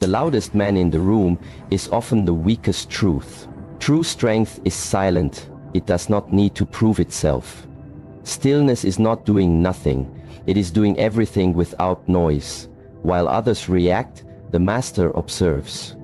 The loudest man in the room is often the weakest truth. True strength is silent. It does not need to prove itself. Stillness is not doing nothing. It is doing everything without noise. While others react, the master observes.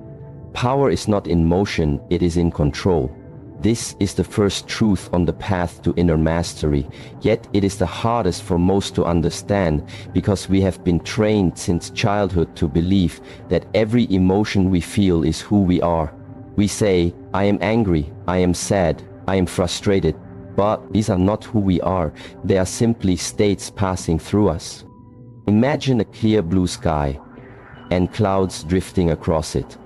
Power is not in motion, it is in control. This is the first truth on the path to inner mastery, yet it is the hardest for most to understand because we have been trained since childhood to believe that every emotion we feel is who we are. We say, I am angry, I am sad, I am frustrated, but these are not who we are. They are simply states passing through us. Imagine a clear blue sky and clouds drifting across it.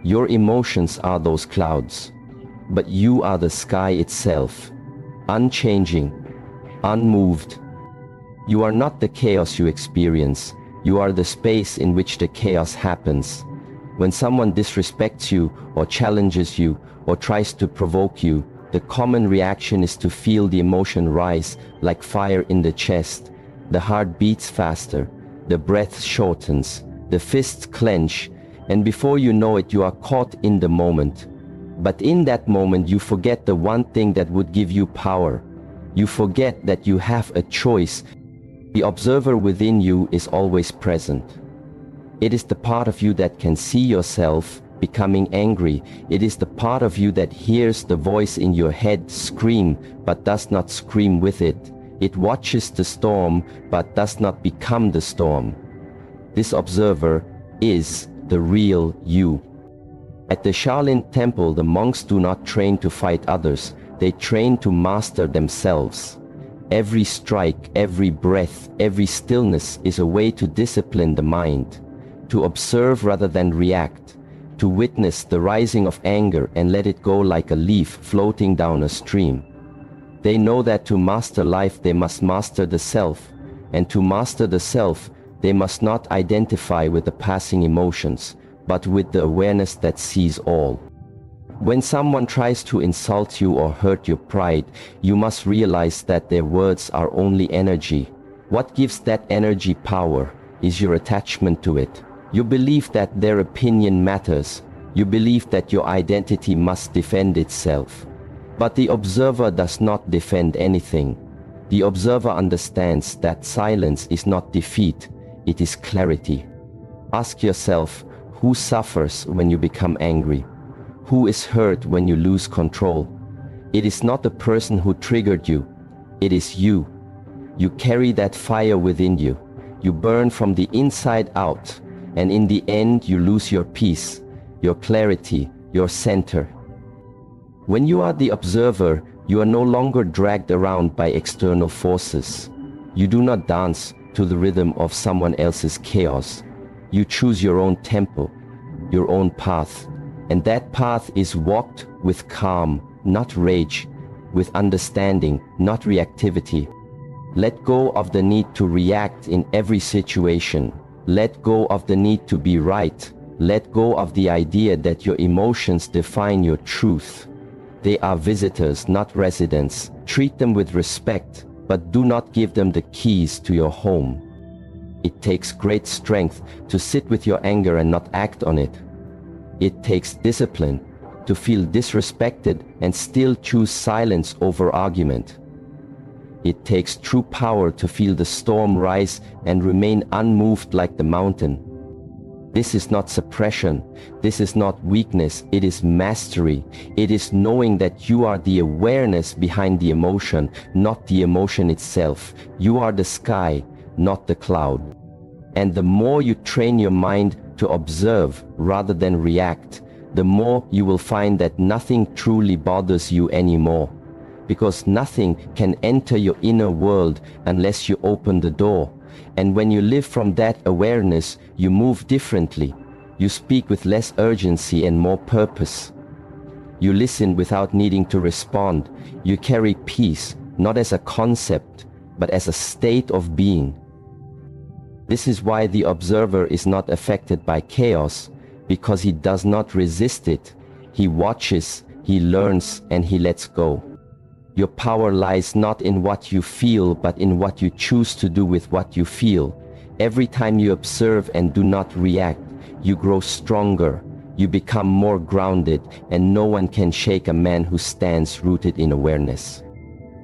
Your emotions are those clouds. But you are the sky itself, unchanging, unmoved. You are not the chaos you experience. You are the space in which the chaos happens. When someone disrespects you or challenges you or tries to provoke you, the common reaction is to feel the emotion rise like fire in the chest. The heart beats faster, the breath shortens, the fists clench, and before you know it, you are caught in the moment. But in that moment, you forget the one thing that would give you power. You forget that you have a choice. The observer within you is always present. It is the part of you that can see yourself becoming angry. It is the part of you that hears the voice in your head scream, but does not scream with it. It watches the storm, but does not become the storm. This observer is the real you. At the Shaolin temple, the monks do not train to fight others. They train to master themselves. Every strike, every breath, every stillness is a way to discipline the mind, to observe rather than react, to witness the rising of anger and let it go like a leaf floating down a stream. They know that to master life, they must master the self, and to master the self, they must not identify with the passing emotions, but with the awareness that sees all. When someone tries to insult you or hurt your pride, you must realize that their words are only energy. What gives that energy power is your attachment to it. You believe that their opinion matters. You believe that your identity must defend itself. But the observer does not defend anything. The observer understands that silence is not defeat, it is clarity. Ask yourself, who suffers when you become angry? Who is hurt when you lose control? It is not the person who triggered you. It is you. You carry that fire within you. You burn from the inside out, and in the end you lose your peace, your clarity, your center. When you are the observer, you are no longer dragged around by external forces. You do not dance to the rhythm of someone else's chaos. You choose your own tempo, your own path, and that path is walked with calm, not rage, with understanding, not reactivity. Let go of the need to react in every situation. Let go of the need to be right. Let go of the idea that your emotions define your truth. They are visitors, not residents. Treat them with respect, but do not give them the keys to your home. It takes great strength to sit with your anger and not act on it. It takes discipline to feel disrespected and still choose silence over argument. It takes true power to feel the storm rise and remain unmoved like the mountain. This is not suppression. This is not weakness. It is mastery. It is knowing that you are the awareness behind the emotion, not the emotion itself. You are the sky, not the cloud. And the more you train your mind to observe rather than react, the more you will find that nothing truly bothers you anymore. Because nothing can enter your inner world unless you open the door. And when you live from that awareness, you move differently. You speak with less urgency and more purpose. You listen without needing to respond. You carry peace, not as a concept, but as a state of being. This is why the observer is not affected by chaos, because he does not resist it. He watches, he learns, and he lets go. Your power lies not in what you feel, but in what you choose to do with what you feel. Every time you observe and do not react, you grow stronger, you become more grounded, and no one can shake a man who stands rooted in awareness.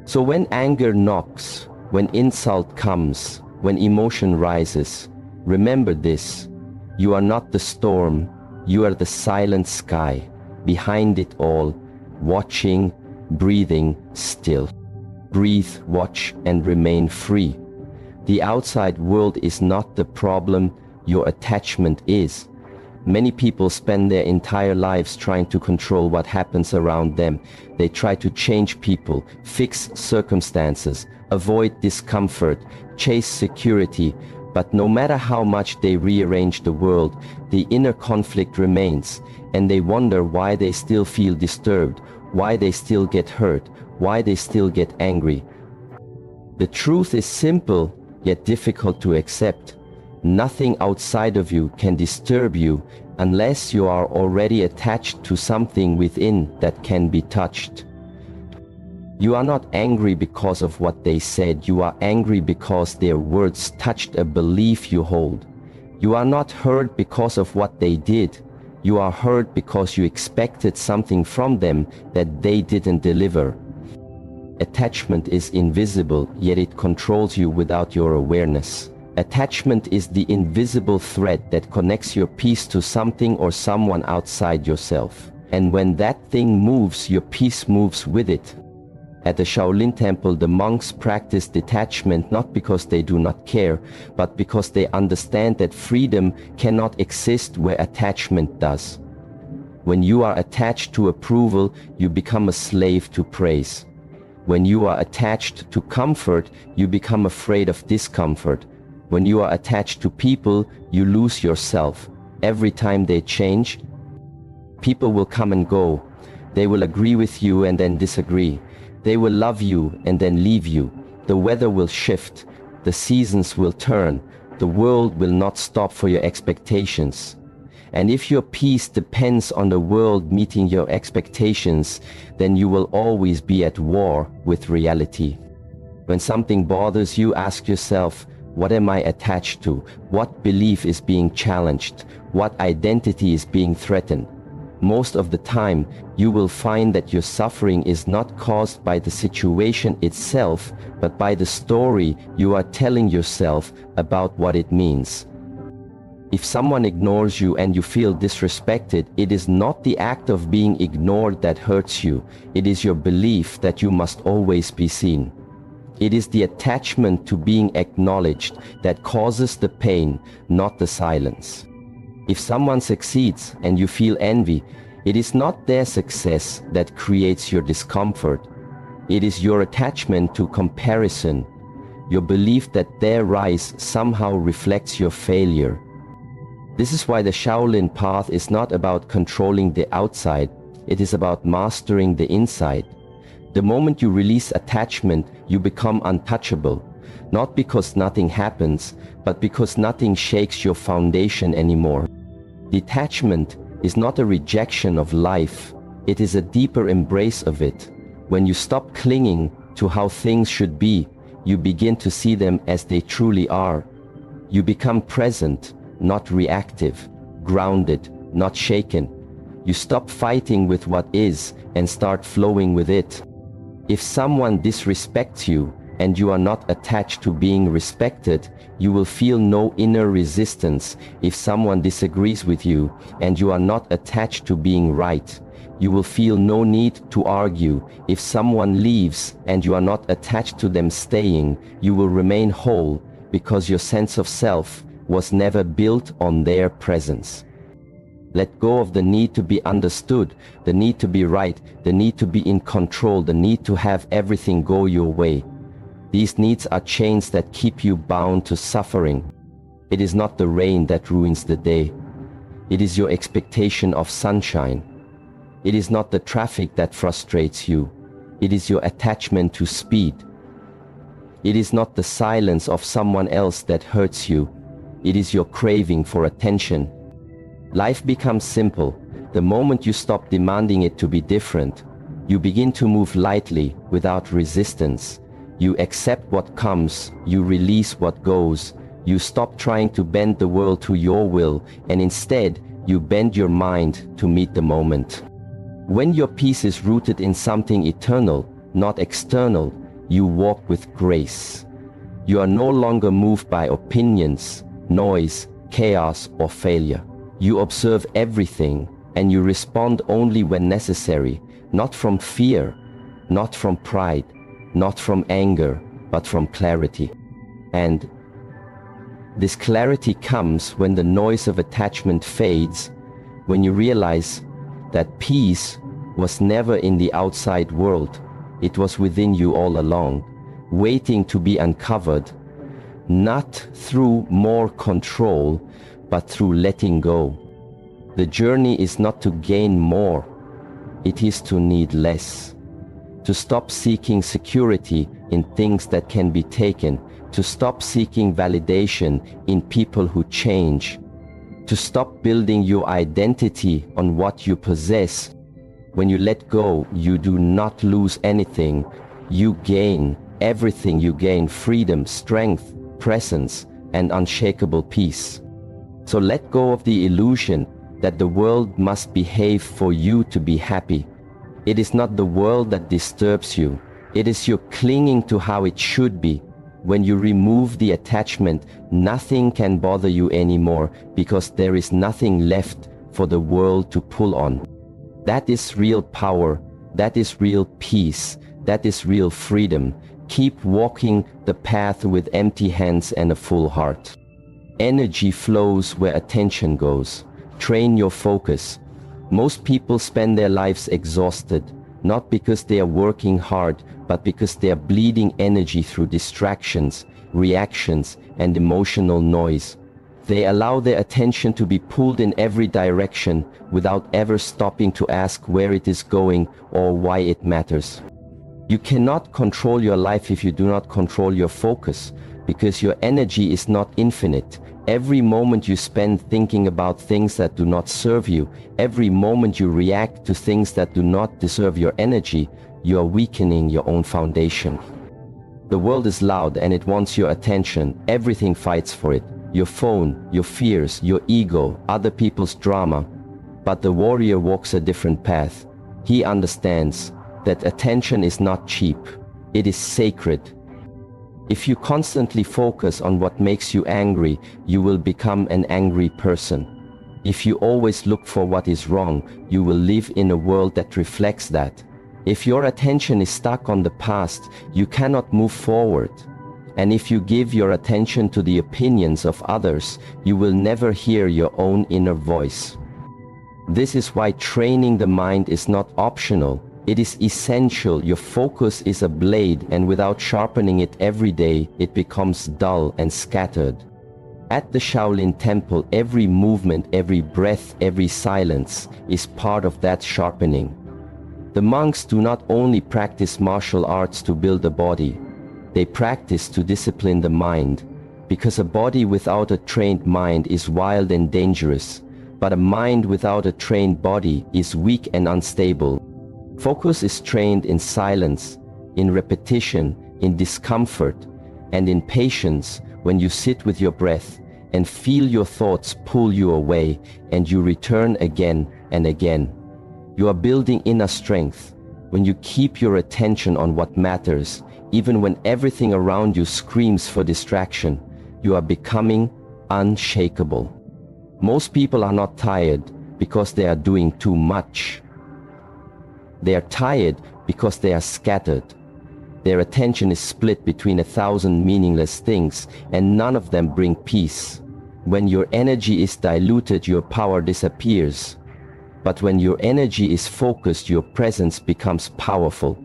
So when anger knocks, when insult comes, when emotion rises, remember this: you are not the storm, you are the silent sky, behind it all, watching, breathing, still. Breathe, watch, and remain free. The outside world is not the problem, your attachment is. Many people spend their entire lives trying to control what happens around them. They try to change people, fix circumstances, avoid discomfort, chase security, but no matter how much they rearrange the world, the inner conflict remains, and they wonder why they still feel disturbed, why they still get hurt, why they still get angry. The truth is simple, yet difficult to accept. Nothing outside of you can disturb you unless you are already attached to something within that can be touched. You are not angry because of what they said, you are angry because their words touched a belief you hold. You are not hurt because of what they did, you are hurt because you expected something from them that they didn't deliver. Attachment is invisible, yet it controls you without your awareness. Attachment is the invisible thread that connects your peace to something or someone outside yourself. And when that thing moves, your peace moves with it. At the Shaolin temple, the monks practice detachment not because they do not care, but because they understand that freedom cannot exist where attachment does. When you are attached to approval, you become a slave to praise. When you are attached to comfort, you become afraid of discomfort. When you are attached to people, you lose yourself. Every time they change, people will come and go. They will agree with you and then disagree. They will love you and then leave you. The weather will shift. The seasons will turn. The world will not stop for your expectations. And if your peace depends on the world meeting your expectations, then you will always be at war with reality. When something bothers you, ask yourself, what am I attached to? What belief is being challenged? What identity is being threatened? Most of the time, you will find that your suffering is not caused by the situation itself, but by the story you are telling yourself about what it means. If someone ignores you and you feel disrespected, it is not the act of being ignored that hurts you. It is your belief that you must always be seen. It is the attachment to being acknowledged that causes the pain, not the silence. If someone succeeds and you feel envy, it is not their success that creates your discomfort. It is your attachment to comparison, your belief that their rise somehow reflects your failure. This is why the Shaolin path is not about controlling the outside, it is about mastering the inside. The moment you release attachment, you become untouchable, not because nothing happens, but because nothing shakes your foundation anymore. Detachment is not a rejection of life, it is a deeper embrace of it. When you stop clinging to how things should be, you begin to see them as they truly are. You become present, not reactive, grounded, not shaken. You stop fighting with what is and start flowing with it. If someone disrespects you and you are not attached to being respected, you will feel no inner resistance. If someone disagrees with you and you are not attached to being right, you will feel no need to argue. If someone leaves and you are not attached to them staying, you will remain whole because your sense of self was never built on their presence. Let go of the need to be understood, the need to be right, the need to be in control, the need to have everything go your way. These needs are chains that keep you bound to suffering. It is not the rain that ruins the day. It is your expectation of sunshine. It is not the traffic that frustrates you. It is your attachment to speed. It is not the silence of someone else that hurts you. It is your craving for attention. Life becomes simple. The moment you stop demanding it to be different, you begin to move lightly, without resistance. You accept what comes, you release what goes, You stop trying to bend the world to your will, and instead, you bend your mind to meet the moment. When your peace is rooted in something eternal, not external, you walk with grace. You are no longer moved by opinions, noise, chaos, or failure. You observe everything, and you respond only when necessary, not from fear, not from pride, not from anger, but from clarity. And this clarity comes when the noise of attachment fades, when you realize that peace was never in the outside world, it was within you all along, waiting to be uncovered, not through more control, but through letting go. The journey is not to gain more, it is to need less. To stop seeking security in things that can be taken, to stop seeking validation in people who change, to stop building your identity on what you possess. When you let go, you do not lose anything. You gain everything. You gain freedom, strength, presence, and unshakable peace. So let go of the illusion that the world must behave for you to be happy. It is not the world that disturbs you. It is your clinging to how it should be. When you remove the attachment, nothing can bother you anymore because there is nothing left for the world to pull on. That is real power. That is real peace. That is real freedom. Keep walking the path with empty hands and a full heart. Energy flows where attention goes. Train your focus. Most people spend their lives exhausted, not because they are working hard, but because they are bleeding energy through distractions, reactions, and emotional noise. They allow their attention to be pulled in every direction without ever stopping to ask where it is going or why it matters. You cannot control your life if you do not control your focus, because your energy is not infinite. Every moment you spend thinking about things that do not serve you, every moment you react to things that do not deserve your energy, you are weakening your own foundation. The world is loud and it wants your attention. Everything fights for it. Your phone, your fears, your ego, other people's drama. But the warrior walks a different path. He understands that attention is not cheap. It is sacred. If you constantly focus on what makes you angry, you will become an angry person. If you always look for what is wrong, you will live in a world that reflects that. If your attention is stuck on the past, you cannot move forward. And if you give your attention to the opinions of others, you will never hear your own inner voice. This is why training the mind is not optional. It is essential. Your focus is a blade, and without sharpening it every day, it becomes dull and scattered. At the Shaolin temple, every movement, every breath, every silence is part of that sharpening. The monks do not only practice martial arts to build a body, they practice to discipline the mind, because a body without a trained mind is wild and dangerous, but a mind without a trained body is weak and unstable. Focus is trained in silence, in repetition, in discomfort, and in patience when you sit with your breath and feel your thoughts pull you away and you return again and again. You are building inner strength when you keep your attention on what matters, even when everything around you screams for distraction. You are becoming unshakable. Most people are not tired because they are doing too much. They are tired because they are scattered. Their attention is split between 1,000 meaningless things, and none of them bring peace. When your energy is diluted, your power disappears. But when your energy is focused, your presence becomes powerful.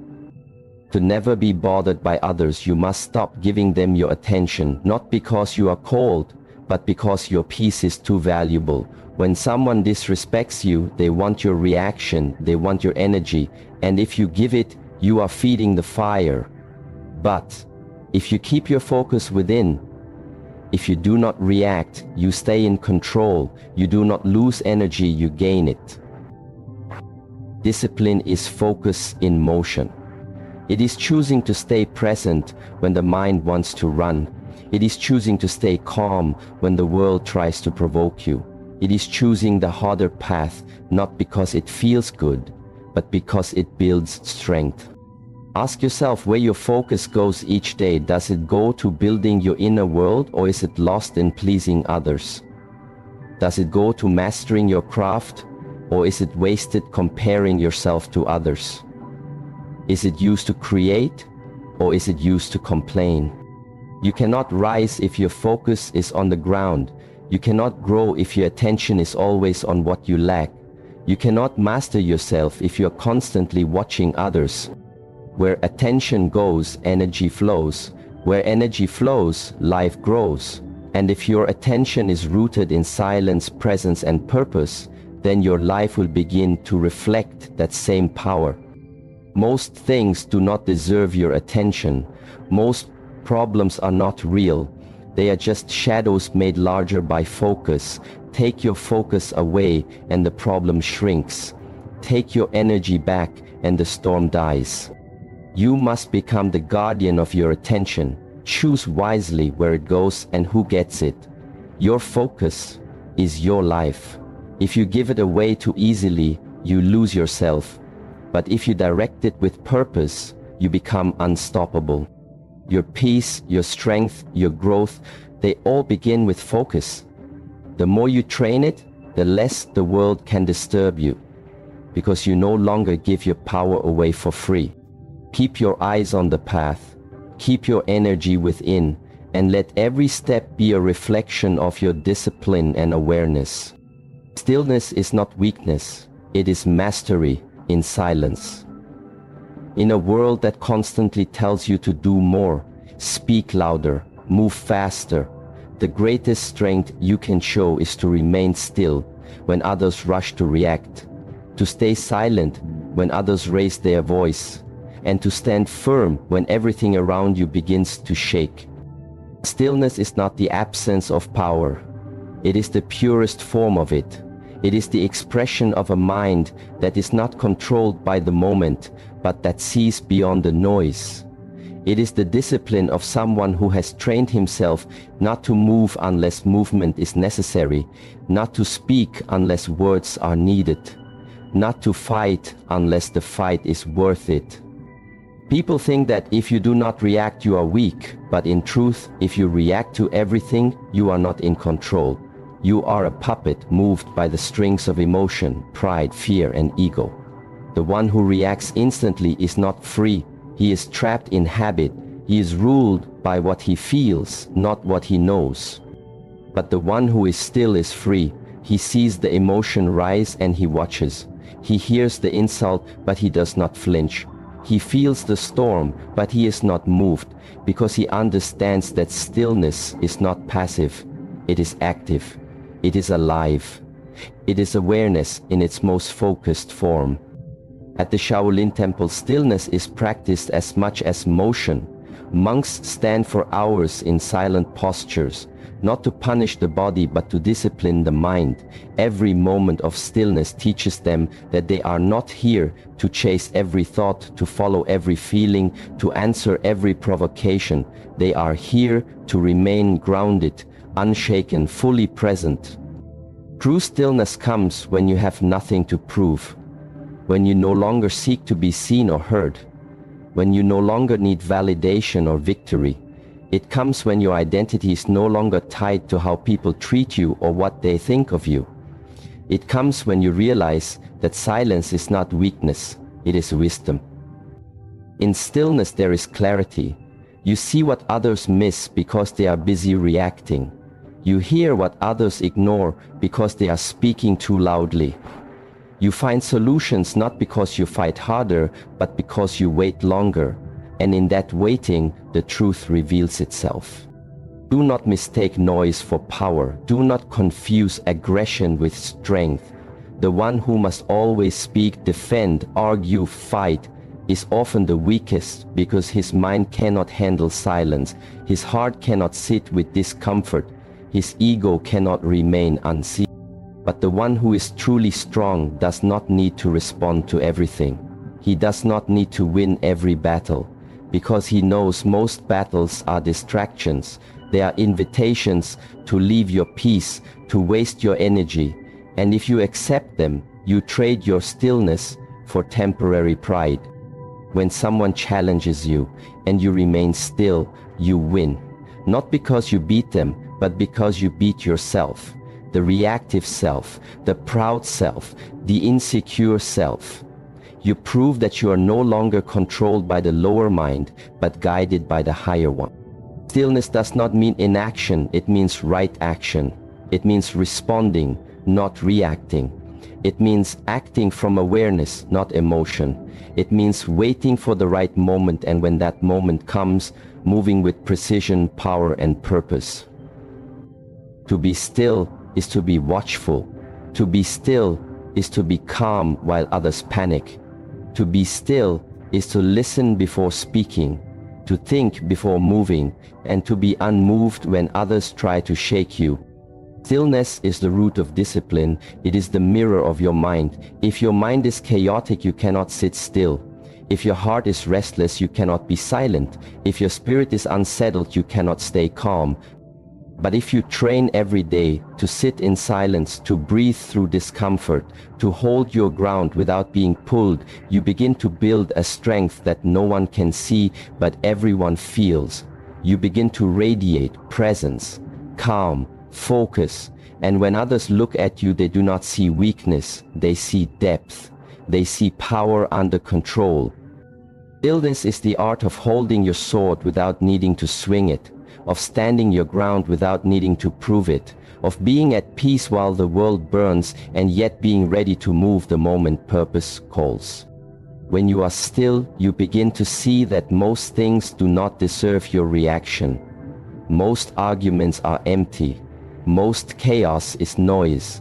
To never be bothered by others, you must stop giving them your attention, not because you are cold, but because your peace is too valuable. When someone disrespects you, they want your reaction, they want your energy, and if you give it, you are feeding the fire. But if you keep your focus within, if you do not react, you stay in control, you do not lose energy, you gain it. Discipline is focus in motion. It is choosing to stay present when the mind wants to run. It is choosing to stay calm when the world tries to provoke you. It is choosing the harder path, not because it feels good, but because it builds strength. Ask yourself where your focus goes each day. Does it go to building your inner world, or is it lost in pleasing others? Does it go to mastering your craft, or is it wasted comparing yourself to others? Is it used to create, or is it used to complain? You cannot rise if your focus is on the ground. You cannot grow if your attention is always on what you lack. You cannot master yourself if you are constantly watching others. Where attention goes, energy flows. Where energy flows, life grows. And if your attention is rooted in silence, presence, and purpose, then your life will begin to reflect that same power. Most things do not deserve your attention. Most problems are not real. They are just shadows made larger by focus. Take your focus away and the problem shrinks. Take your energy back and the storm dies. You must become the guardian of your attention. Choose wisely where it goes and who gets it. Your focus is your life. If you give it away too easily, you lose yourself. But if you direct it with purpose, you become unstoppable. Your peace, your strength, your growth, they all begin with focus. The more you train it, the less the world can disturb you, because you no longer give your power away for free. Keep your eyes on the path. Keep your energy within, and let every step be a reflection of your discipline and awareness. Stillness is not weakness, it is mastery in silence. In a world that constantly tells you to do more, speak louder, move faster, the greatest strength you can show is to remain still when others rush to react, to stay silent when others raise their voice, and to stand firm when everything around you begins to shake. Stillness is not the absence of power. It is the purest form of it. It is the expression of a mind that is not controlled by the moment, but that sees beyond the noise. It is the discipline of someone who has trained himself not to move unless movement is necessary, not to speak unless words are needed, not to fight unless the fight is worth it. People think that if you do not react, you are weak, but in truth, if you react to everything, you are not in control. You are a puppet moved by the strings of emotion, pride, fear, and ego. The one who reacts instantly is not free. He is trapped in habit. He is ruled by what he feels, not what he knows. But the one who is still is free. He sees the emotion rise and he watches. He hears the insult, but he does not flinch. He feels the storm, but he is not moved, because he understands that stillness is not passive. It is active. It is alive. It is awareness in its most focused form. At the Shaolin temple, stillness is practiced as much as motion. Monks stand for hours in silent postures, not to punish the body but to discipline the mind. Every moment of stillness teaches them that they are not here to chase every thought, to follow every feeling, to answer every provocation. They are here to remain grounded, unshaken, fully present. True stillness comes when you have nothing to prove, when you no longer seek to be seen or heard, when you no longer need validation or victory. It comes when your identity is no longer tied to how people treat you or what they think of you. It comes when you realize that silence is not weakness, it is wisdom. In stillness there is clarity. You see what others miss because they are busy reacting. You hear what others ignore because they are speaking too loudly. You find solutions not because you fight harder, but because you wait longer. And in that waiting, the truth reveals itself. Do not mistake noise for power. Do not confuse aggression with strength. The one who must always speak, defend, argue, fight is often the weakest because his mind cannot handle silence. His heart cannot sit with discomfort. His ego cannot remain unseen. But the one who is truly strong does not need to respond to everything. He does not need to win every battle, because he knows most battles are distractions. They are invitations to leave your peace, to waste your energy. And if you accept them, you trade your stillness for temporary pride. When someone challenges you and you remain still, you win. Not because you beat them, but because you beat yourself. The reactive self, the proud self, the insecure self. You prove that you are no longer controlled by the lower mind, but guided by the higher one. Stillness does not mean inaction, it means right action. It means responding, not reacting. It means acting from awareness, not emotion. It means waiting for the right moment, and when that moment comes, moving with precision, power, and purpose. To be still is to be watchful. To be still is to be calm while others panic. To be still is to listen before speaking, to think before moving, and to be unmoved when others try to shake you. Stillness is the root of discipline. It is the mirror of your mind. If your mind is chaotic, you cannot sit still. If your heart is restless, you cannot be silent. If your spirit is unsettled, you cannot stay calm. But if you train every day to sit in silence, to breathe through discomfort, to hold your ground without being pulled, you begin to build a strength that no one can see, but everyone feels. You begin to radiate presence, calm, focus, and when others look at you, they do not see weakness, they see depth. They see power under control. Stillness is the art of holding your sword without needing to swing it, of standing your ground without needing to prove it, of being at peace while the world burns and yet being ready to move the moment purpose calls. When you are still, you begin to see that most things do not deserve your reaction. Most arguments are empty. Most chaos is noise.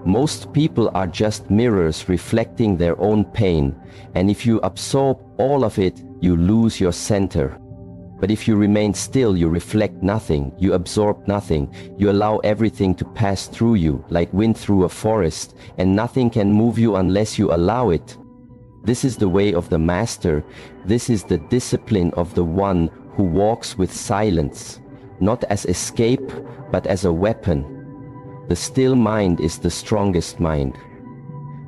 Most people are just mirrors reflecting their own pain, and if you absorb all of it, you lose your center. But if you remain still, you reflect nothing, you absorb nothing, you allow everything to pass through you, like wind through a forest, and nothing can move you unless you allow it. This is the way of the master. This is the discipline of the one who walks with silence, not as escape, but as a weapon. The still mind is the strongest mind.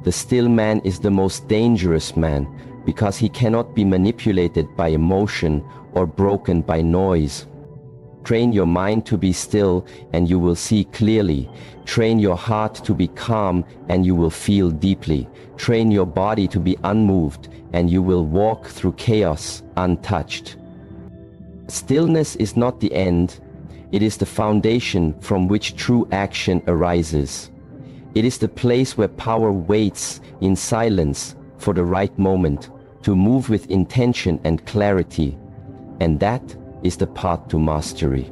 The still man is the most dangerous man, because he cannot be manipulated by emotion or broken by noise. Train your mind to be still and you will see clearly. Train your heart to be calm and you will feel deeply. Train your body to be unmoved and you will walk through chaos untouched. Stillness is not the end. It is the foundation from which true action arises. It is the place where power waits in silence for the right moment to move with intention and clarity. And that is the path to mastery.